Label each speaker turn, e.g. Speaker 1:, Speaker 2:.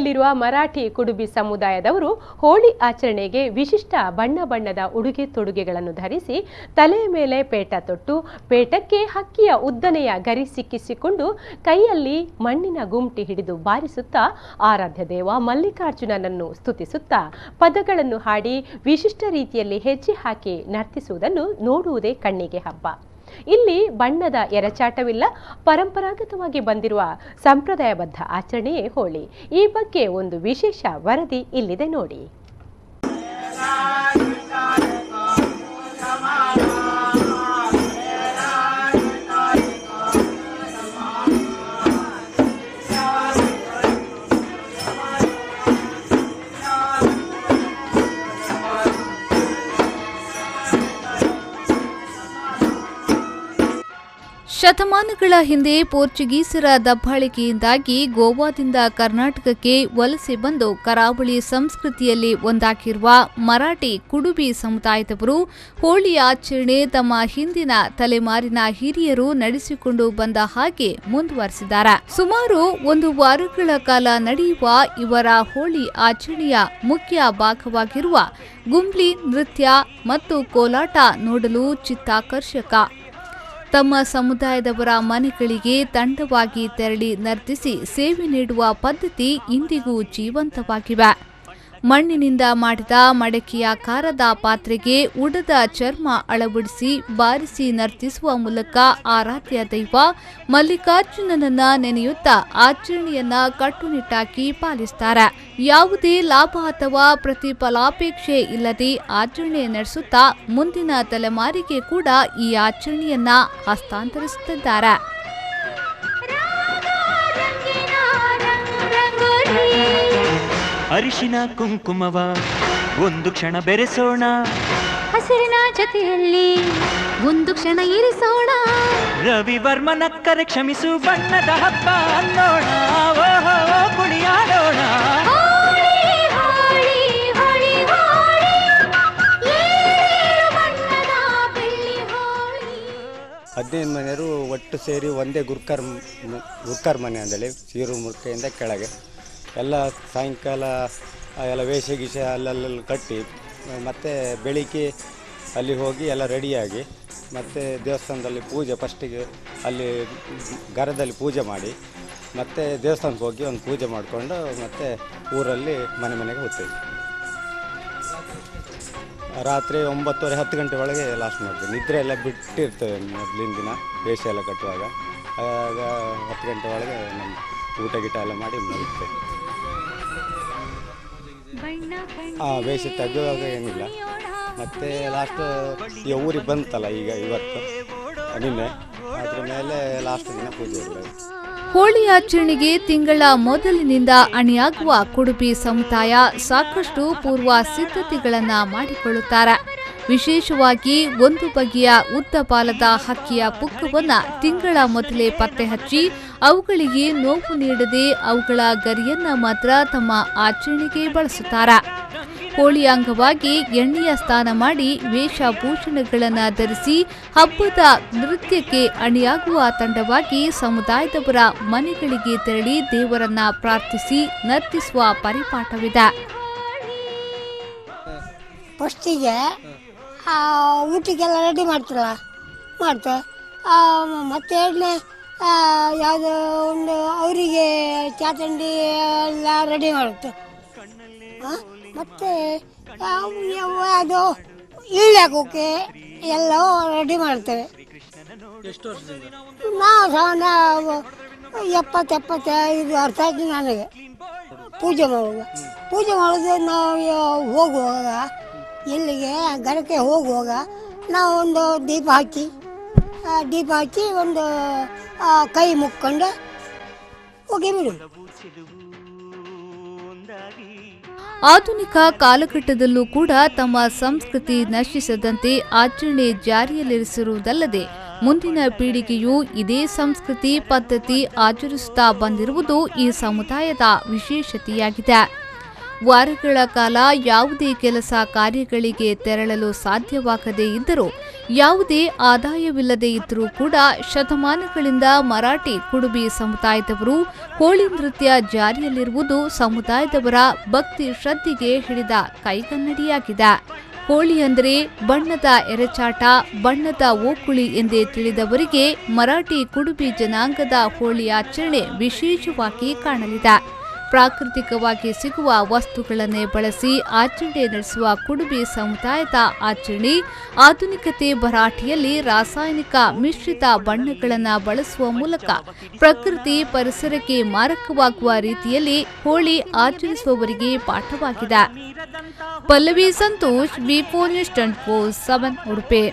Speaker 1: ಇಲ್ಲಿರುವ ಮರಾಠಿ ಕುಡುಬಿ ಸಮುದಾಯದವರು ಹೋಳಿ ಆಚರಣೆಗೆ ವಿಶಿಷ್ಟ ಬಣ್ಣ ಬಣ್ಣದ ಉಡುಗೆ ತೊಡುಗೆಗಳನ್ನು ಧರಿಸಿ ತಲೆಯ ಮೇಲೆ ಪೇಟ ತೊಟ್ಟು ಪೇಟಕ್ಕೆ ಹಕ್ಕಿಯ ಉದ್ದನೆಯ ಗರಿ ಸಿಕ್ಕಿಸಿಕೊಂಡು ಕೈಯಲ್ಲಿ ಮಣ್ಣಿನ ಗುಮ್ಟಿ ಹಿಡಿದು ಬಾರಿಸುತ್ತಾ ಆರಾಧ್ಯ ದೇವ ಮಲ್ಲಿಕಾರ್ಜುನನನ್ನು ಸ್ತುತಿಸುತ್ತಾ ಪದಗಳನ್ನು ಹಾಡಿ ವಿಶಿಷ್ಟ ರೀತಿಯಲ್ಲಿ ಹೆಜ್ಜೆ ಹಾಕಿ ನರ್ತಿಸುವುದನ್ನು ನೋಡುವುದೇ ಕಣ್ಣಿಗೆ ಹಬ್ಬ. ಇಲ್ಲಿ ಬಣ್ಣದ ಎರಚಾಟವಿಲ್ಲ, ಪರಂಪರಾಗತವಾಗಿ ಬಂದಿರುವ ಸಂಪ್ರದಾಯಬದ್ಧ ಆಚರಣೆಯೇ ಹೋಳಿ. ಈ ಬಗ್ಗೆ ಒಂದು ವಿಶೇಷ ವರದಿ ಇಲ್ಲಿದೆ ನೋಡಿ.
Speaker 2: ಶತಮಾನಗಳ ಹಿಂದೆ ಪೋರ್ಚುಗೀಸರ ದಬ್ಬಾಳಿಕೆಯಿಂದಾಗಿ ಗೋವಾದಿಂದ ಕರ್ನಾಟಕಕ್ಕೆ ವಲಸೆ ಬಂದು ಕರಾವಳಿ ಸಂಸ್ಕೃತಿಯಲ್ಲಿ ಒಂದಾಗಿರುವ ಮರಾಠಿ ಕುಡುಬಿ ಸಮುದಾಯದವರು ಹೋಳಿ ಆಚರಣೆ ತಮ್ಮ ಹಿಂದಿನ ತಲೆಮಾರಿನ ಹಿರಿಯರು ನಡೆಸಿಕೊಂಡು ಬಂದ ಹಾಗೆ ಮುಂದುವರೆಸಿದ್ದಾರೆ. ಸುಮಾರು 1 ವಾರಗಳ ಕಾಲ ನಡೆಯುವ ಇವರ ಹೋಳಿ ಆಚರಣೆಯ ಮುಖ್ಯ ಭಾಗವಾಗಿರುವ ಗುಂಬ್ಲಿ ನೃತ್ಯ ಮತ್ತು ಕೋಲಾಟ ನೋಡಲು ಚಿತ್ತಾಕರ್ಷಕ. ತಮ್ಮ ಸಮುದಾಯದವರ ಮನೆಗಳಿಗೆ ತಂಡವಾಗಿ ತೆರಳಿ ನರ್ತಿಸಿ ಸೇವೆ ನೀಡುವ ಪದ್ಧತಿ ಇಂದಿಗೂ ಜೀವಂತವಾಗಿವೆ. ಮಣ್ಣಿನಿಂದ ಮಾಡಿದ ಮಡಕೆಯಾಕಾರದ ಪಾತ್ರೆಗೆ ಉಡದ ಚರ್ಮ ಅಳವಡಿಸಿ ಬಾರಿಸಿ ನರ್ತಿಸುವ ಮೂಲಕ ಆರಾಧ್ಯ ದೈವ ಮಲ್ಲಿಕಾರ್ಜುನನನ್ನ ನೆನೆಯುತ್ತಾ ಆಚರಣೆಯನ್ನ ಕಟ್ಟುನಿಟ್ಟಾಗಿ ಪಾಲಿಸುತ್ತಾರೆ. ಯಾವುದೇ ಲಾಭ ಅಥವಾ ಪ್ರತಿಫಲಾಪೇಕ್ಷೆ ಇಲ್ಲದೆ ಆಚರಣೆ ನಡೆಸುತ್ತಾ ಮುಂದಿನ ತಲೆಮಾರಿಗೆ ಕೂಡ ಈ ಆಚರಣೆಯನ್ನ ಹಸ್ತಾಂತರಿಸುತ್ತಿದ್ದಾರೆ.
Speaker 3: ಅರಿಶಿನ ಕುಂಕುಮವ ಒಂದು ಕ್ಷಣ ಬೆರೆಸೋಣ,
Speaker 4: ಹಸಿರಿನ ಜೊತೆಯಲ್ಲಿ ಒಂದು ಕ್ಷಣ ಇರಿಸೋಣ,
Speaker 3: ರವಿವರ್ಮನ ಕರೆ ಕ್ಷಮಿಸು ಬಣ್ಣದ ಹಬ್ಬ ಅನ್ನೋಣ, ಓಹೋ ಕುಣಿಯಾಡೋಣ.
Speaker 5: 15 ಮನೆಯವರು ಒಟ್ಟು ಸೇರಿ ಒಂದೇ ಗುರ್ಕರ್ ಮನೆ ಅಂದೇಳಿ ಸೀರು ಮುರ್ಕೆಯಿಂದ ಕೆಳಗೆ ಎಲ್ಲ ಸಾಯಂಕಾಲ ಎಲ್ಲ ವೇಷ ಗೀಷ ಅಲ್ಲೆಲ್ಲ ಕಟ್ಟಿ ಮತ್ತು ಬೆಳಿಗ್ಗೆ ಅಲ್ಲಿ ಹೋಗಿ ಎಲ್ಲ ರೆಡಿಯಾಗಿ ಮತ್ತು ದೇವಸ್ಥಾನದಲ್ಲಿ ಪೂಜೆ ಫಸ್ಟಿಗೆ ಅಲ್ಲಿ ಗರದಲ್ಲಿ ಪೂಜೆ ಮಾಡಿ ಮತ್ತು ದೇವಸ್ಥಾನಕ್ಕೆ ಹೋಗಿ ಒಂದು ಪೂಜೆ ಮಾಡಿಕೊಂಡು ಮತ್ತು ಊರಲ್ಲಿ ಮನೆಗೆ ಹೋಗ್ತೇವೆ. ರಾತ್ರಿ 9:30 10 ಗಂಟೆ ಒಳಗೆ ಲಾಸ್ಟ್ ಮಾಡ್ತೀವಿ. ನಿದ್ರೆ ಎಲ್ಲ ಬಿಟ್ಟಿರ್ತೇವೆ ಮೊದಲಿನ ದಿನ ವೇಷ ಎಲ್ಲ ಕಟ್ಟುವಾಗ. ಆಗ 10 ಗಂಟೆ ಒಳಗೆ ನಮ್ಮ ಊಟ ಗೀಟ ಎಲ್ಲ ಮಾಡಿ ಮುಗಿಸ್ತೇವೆ. ವೇಷ ತೆಗೆಯುವಾಗ ಏನಿಲ್ಲ. ಮತ್ತು ಲಾಸ್ಟ್ ಈ ಊರಿಗೆ ಬಂತಲ್ಲ ಈಗ ಇವತ್ತು ನಿನ್ನೆ, ಅದ್ರ ಮೇಲೆ ಲಾಸ್ಟ್ ದಿನ ಪೂಜೆ ಇಲ್ಲ.
Speaker 2: ಹೋಳಿ ಆಚರಣೆಗೆ ತಿಂಗಳ ಮೊದಲಿನಿಂದ ಅಣಿಯಾಗುವ ಕುಡುಬಿ ಸಮುದಾಯ ಸಾಕಷ್ಟು ಪೂರ್ವ ಸಿದ್ಧತೆಗಳನ್ನ ಮಾಡಿಕೊಳ್ಳುತ್ತಾರೆ. ವಿಶೇಷವಾಗಿ ಒಂದು ಬಗೆಯ ಉದ್ದ ಬಾಲದ ಹಕ್ಕಿಯ ಪುಕ್ಕವನ್ನ ತಿಂಗಳ ಮೊದಲೇ ಪತ್ತೆ ಹಚ್ಚಿ ಅವುಗಳಿಗೆ ನೋವು ನೀಡದೆ ಅವುಗಳ ಗರಿಯನ್ನ ಮಾತ್ರ ತಮ್ಮ ಆಚರಣೆಗೆ ಬಳಸುತ್ತಾರೆ. ಹೋಳಿ ಅಂಗವಾಗಿ ಎಣ್ಣೆಯ ಸ್ನಾನ ಮಾಡಿ ವೇಷಭೂಷಣಗಳನ್ನು ಧರಿಸಿ ಹಬ್ಬದ ನೃತ್ಯಕ್ಕೆ ಅಣಿಯಾಗುವ ತಂಡವಾಗಿ ಸಮುದಾಯದವರ ಮನೆಗಳಿಗೆ ತೆರಳಿ ದೇವರನ್ನ ಪ್ರಾರ್ಥಿಸಿ ನರ್ತಿಸುವ ಪರಿಪಾಠವಿದೆ.
Speaker 6: ಫಸ್ಟಿಗೆ ಊಟಕ್ಕೆಲ್ಲ ರೆಡಿ ಮಾಡ್ತೇವೆ. ಮತ್ತೆ ಎರಡನೇ ಯಾವುದೋ ಒಂದು ಅವರಿಗೆ ಚಾತಂಡಿ ಎಲ್ಲ ರೆಡಿ ಮಾಡುತ್ತೆ. ಮತ್ತು ಅದು ಇಳ್ಯಾಕೋಕೆ ಎಲ್ಲ ರೆಡಿ ಮಾಡ್ತೇವೆ. ನಾವು 70-75 ವರ್ಷ ಆಯ್ತು ನನಗೆ ಪೂಜೆ ಮಾಡೋದು. ನಾವು ಹೋಗುವಾಗ ಇಲ್ಲಿಗೆ ಗರಕ್ಕೆ ಹೋಗುವಾಗ ನಾವು ಒಂದು ದೀಪ ಹಚ್ಚಿ ಒಂದು ಕೈ ಮುಕ್ಕೊಂಡು ಹೋಗಿ ಬಿಡು.
Speaker 2: ಆಧುನಿಕ ಕಾಲಘಟ್ಟದಲ್ಲೂ ಕೂಡ ತಮ್ಮ ಸಂಸ್ಕೃತಿ ನಶಿಸದಂತೆ ಆಚರಣೆ ಜಾರಿಯಲ್ಲಿರಿಸಿರುವುದಲ್ಲದೆ ಮುಂದಿನ ಪೀಳಿಗೆಯು ಇದೇ ಸಂಸ್ಕೃತಿ ಪದ್ಧತಿ ಆಚರಿಸುತ್ತಾ ಬಂದಿರುವುದು ಈ ಸಮುದಾಯದ ವಿಶೇಷತೆಯಾಗಿದೆ. ವಾರಗಳ ಕಾಲ ಯಾವುದೇ ಕೆಲಸ ಕಾರ್ಯಗಳಿಗೆ ತೆರಳಲು ಸಾಧ್ಯವಾಗದೇ ಇದ್ದರೂ ಯಾವುದೇ ಆದಾಯವಿಲ್ಲದೆ ಇದ್ದರೂ ಕೂಡ ಶತಮಾನಗಳಿಂದ ಮರಾಠಿ ಕುಡುಬಿ ಸಮುದಾಯದವರು ಹೋಳಿ ನೃತ್ಯ ಜಾರಿಯಲ್ಲಿರುವುದು ಸಮುದಾಯದವರ ಭಕ್ತಿ ಶ್ರದ್ಧೆಗೆ ಹಿಡಿದ ಕೈಗನ್ನಡಿಯಾಗಿದೆ. ಹೋಳಿ ಅಂದರೆ ಬಣ್ಣದ ಎರಚಾಟ, ಬಣ್ಣದ ಓಕುಳಿ ಎಂದೇ ತಿಳಿದವರಿಗೆ ಮರಾಠಿ ಕುಡುಬಿ ಜನಾಂಗದ ಹೋಳಿ ಆಚರಣೆ ವಿಶೇಷವಾಗಿ ಕಾಣಲಿದೆ. ಪ್ರಾಕೃತಿಕವಾಗಿ ಸಿಗುವ ವಸ್ತುಗಳನ್ನೇ ಬಳಸಿ ಆಚರಣೆ ನಡೆಸುವ ಕುಡುಬಿ ಸಮುದಾಯದ ಆಚರಣೆ ಆಧುನಿಕತೆ ಭರಾಟೆಯಲ್ಲಿ ರಾಸಾಯನಿಕ ಮಿಶ್ರಿತ ಬಣ್ಣಗಳನ್ನು ಬಳಸುವ ಮೂಲಕ ಪ್ರಕೃತಿ ಪರಿಸರಕ್ಕೆ ಮಾರಕವಾಗುವ ರೀತಿಯಲ್ಲಿ ಹೋಳಿ ಆಚರಿಸುವವರಿಗೆ ಪಾಠವಾಗಿದೆ. Pallavi Santosh, B4 News 24/7 Udupi.